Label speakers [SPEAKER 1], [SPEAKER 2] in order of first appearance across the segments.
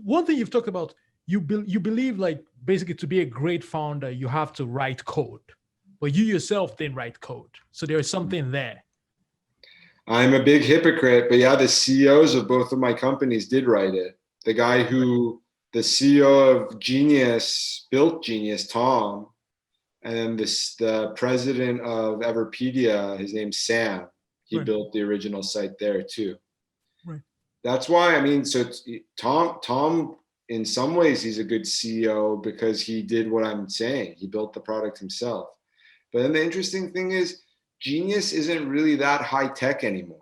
[SPEAKER 1] one thing you've talked about, you believe like basically to be a great founder, you have to write code, but you yourself didn't write code. So there is something there.
[SPEAKER 2] I'm a big hypocrite, but yeah, the CEOs of both of my companies did write it. The guy who, the CEO of Genius, built Genius, Tom, and then the president of Everpedia, his name's Sam. He built the original site there too.
[SPEAKER 1] Right.
[SPEAKER 2] That's why, I mean, so Tom, in some ways, he's a good CEO because he did what I'm saying. He built the product himself. But then the interesting thing is, Genius isn't really that high tech anymore.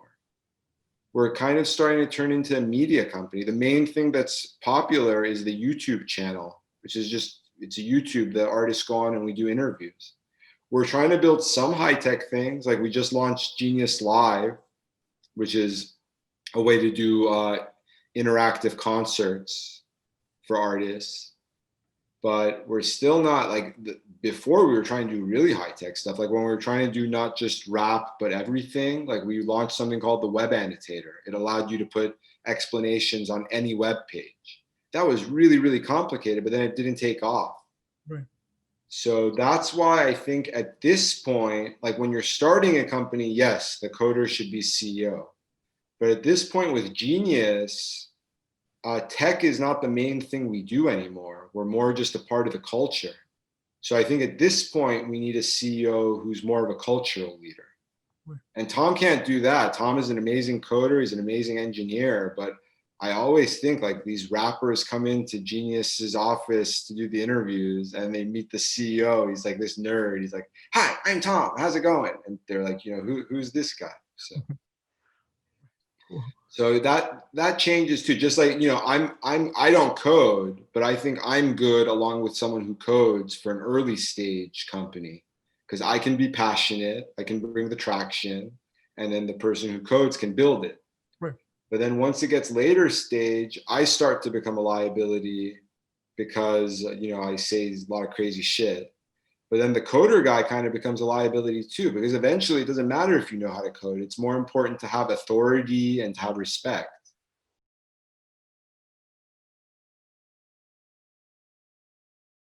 [SPEAKER 2] We're kind of starting to turn into a media company. The main thing that's popular is the YouTube channel, which is just, it's a YouTube that artists go on and we do interviews. We're trying to build some high tech things. Like we just launched Genius Live, which is a way to do interactive concerts for artists. But we're still not like before. We were trying to do really high tech stuff. Like when we were trying to do not just rap, but everything. Like we launched something called the Web Annotator. It allowed you to put explanations on any web page. That was really, really complicated, but then it didn't take off.
[SPEAKER 1] Right.
[SPEAKER 2] So that's why I think at this point, like when you're starting a company, yes, the coder should be CEO. But at this point with Genius, tech is not the main thing we do anymore. We're more just a part of the culture. So I think at this point, we need a CEO who's more of a cultural leader. Right. And Tom can't do that. Tom is an amazing coder. He's an amazing engineer. But I always think like these rappers come into Genius's office to do the interviews and they meet the CEO. He's like this nerd. He's like, "Hi, I'm Tom. How's it going?" And they're like, you know, who's this guy? So. So that changes too. Just like, you know, I don't code, but I think I'm good along with someone who codes for an early stage company because I can be passionate, I can bring the traction, and then the person who codes can build it.
[SPEAKER 1] Right.
[SPEAKER 2] But then once it gets later stage, I start to become a liability because, you know, I say a lot of crazy shit. But then the coder guy kind of becomes a liability too, because eventually it doesn't matter if you know how to code. It's more important to have authority and to have respect.